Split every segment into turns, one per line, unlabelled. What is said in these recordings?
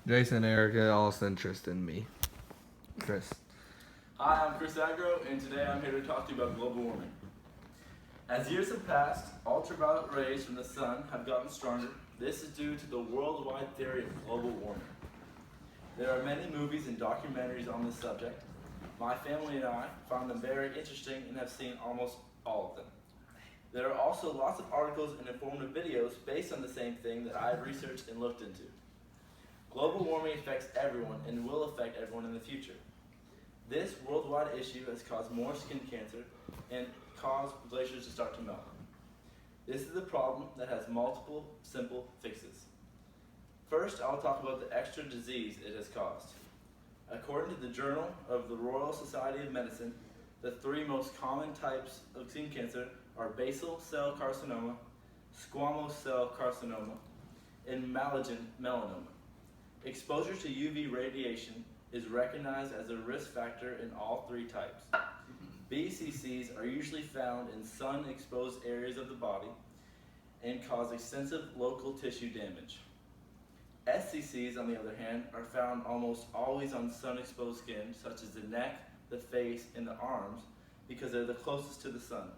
Jason, Erica, Austin, Tristan, me. Chris.
Hi, I'm Chris Agro, and today I'm here to talk to you about global warming. As years have passed, ultraviolet rays from the sun have gotten stronger. This is due to the worldwide theory of global warming. There are many movies and documentaries on this subject. My family and I found them very interesting and have seen almost all of them. There are also lots of articles and informative videos based on the same thing that I have researched and looked into. Global warming affects everyone and will affect everyone in the future. This worldwide issue has caused more skin cancer and caused glaciers to start to melt. This is a problem that has multiple simple fixes. First, I'll talk about the extra disease it has caused. According to the Journal of the Royal Society of Medicine, the three most common types of skin cancer are basal cell carcinoma, squamous cell carcinoma, and malignant melanoma. Exposure to UV radiation is recognized as a risk factor in all three types. BCCs are usually found in sun-exposed areas of the body and cause extensive local tissue damage. SCCs, on the other hand, are found almost always on sun-exposed skin, such as the neck, the face, and the arms, because they're the closest to the sun.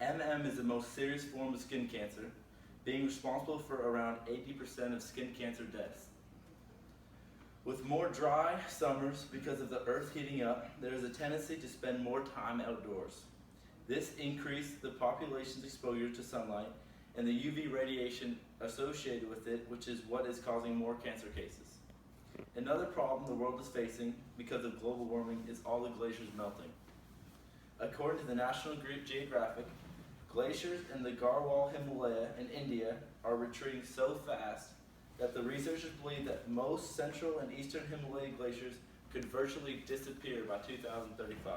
MM is the most serious form of skin cancer, being responsible for around 80% of skin cancer deaths. With more dry summers because of the earth heating up, there is a tendency to spend more time outdoors. This increases the population's exposure to sunlight and the UV radiation associated with it, which is what is causing more cancer cases. Another problem the world is facing because of global warming is all the glaciers melting. According to the National Geographic, glaciers in the Garhwal Himalaya in India are retreating so fast that the researchers believe that most central and eastern Himalayan glaciers could virtually disappear by 2035.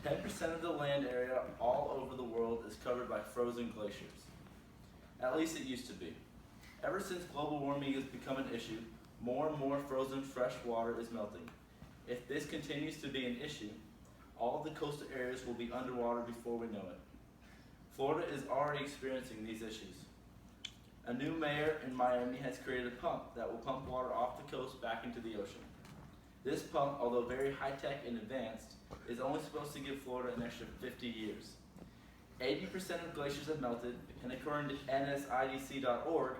10% of the land area all over the world is covered by frozen glaciers. At least it used to be. Ever since global warming has become an issue, more and more frozen fresh water is melting. If this continues to be an issue, all of the coastal areas will be underwater before we know it. Florida is already experiencing these issues. A new mayor in Miami has created a pump that will pump water off the coast back into the ocean. This pump, although very high-tech and advanced, is only supposed to give Florida an extra 50 years. 80% of glaciers have melted, and according to NSIDC.org,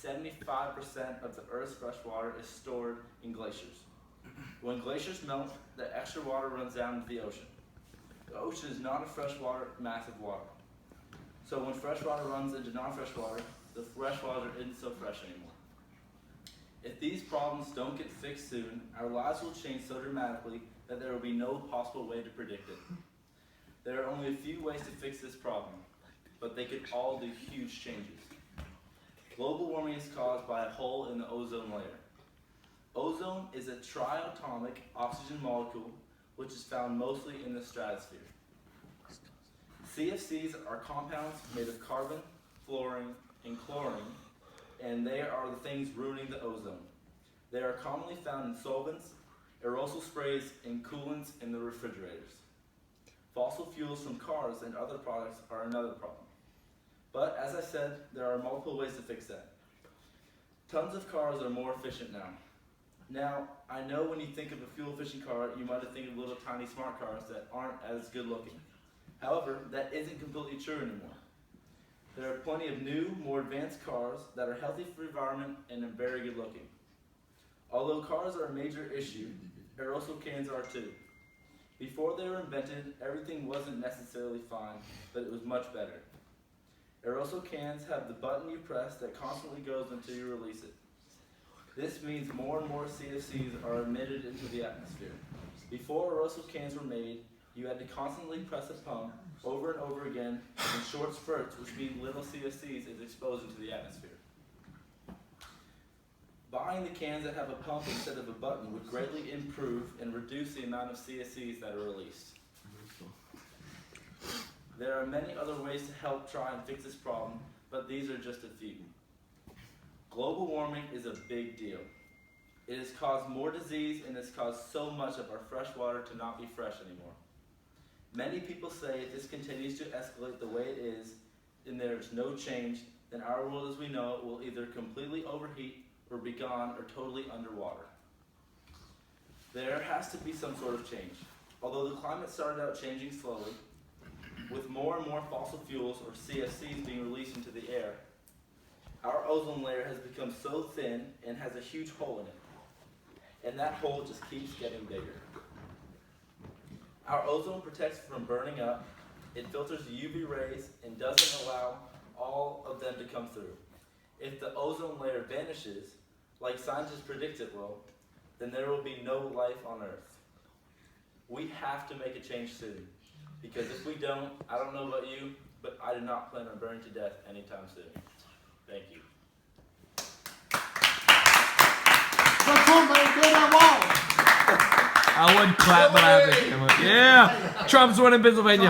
75% of the Earth's fresh water is stored in glaciers. When glaciers melt, the extra water runs down into the ocean. The ocean is not a freshwater mass of water. So when fresh water runs into non-fresh water, the fresh water isn't so fresh anymore. If these problems don't get fixed soon, our lives will change so dramatically that there will be no possible way to predict it. There are only a few ways to fix this problem, but they could all do huge changes. Global warming is caused by a hole in the ozone layer. Ozone is a triatomic oxygen molecule which is found mostly in the stratosphere. CFCs are compounds made of carbon, fluorine, and chlorine, and they are the things ruining the ozone. They are commonly found in solvents, aerosol sprays, and coolants in the refrigerators. Fossil fuels from cars and other products are another problem. But as I said, there are multiple ways to fix that. Tons of cars are more efficient now. Now, I know when you think of a fuel-efficient car, you might think of little tiny smart cars that aren't as good looking. However, that isn't completely true anymore. There are plenty of new, more advanced cars that are healthy for the environment and are very good looking. Although cars are a major issue, aerosol cans are too. Before they were invented, everything wasn't necessarily fine, but it was much better. Aerosol cans have the button you press that constantly goes until you release it. This means more and more CFCs are emitted into the atmosphere. Before aerosol cans were made, you had to constantly press a pump over and over again in short spurts, which means little CFCs is exposed into the atmosphere. Buying the cans that have a pump instead of a button would greatly improve and reduce the amount of CFCs that are released. There are many other ways to help try and fix this problem, but these are just a few. Global warming is a big deal. It has caused more disease and has caused so much of our fresh water to not be fresh anymore. Many people say if this continues to escalate the way it is and there is no change, then our world as we know it will either completely overheat or be gone or totally underwater. There has to be some sort of change. Although the climate started out changing slowly, with more and more fossil fuels or CFCs being released into the air, our ozone layer has become so thin and has a huge hole in it. And that hole just keeps getting bigger. Our ozone protects from burning up, it filters the UV rays, and doesn't allow all of them to come through. If the ozone layer vanishes, like scientists predict it will, then there will be no life on Earth. We have to make a change soon, because if we don't, I don't know about you, but I do not plan on burning to death anytime soon. Thank you.
I would clap, but I have to. Yeah, Trump's winning Pennsylvania.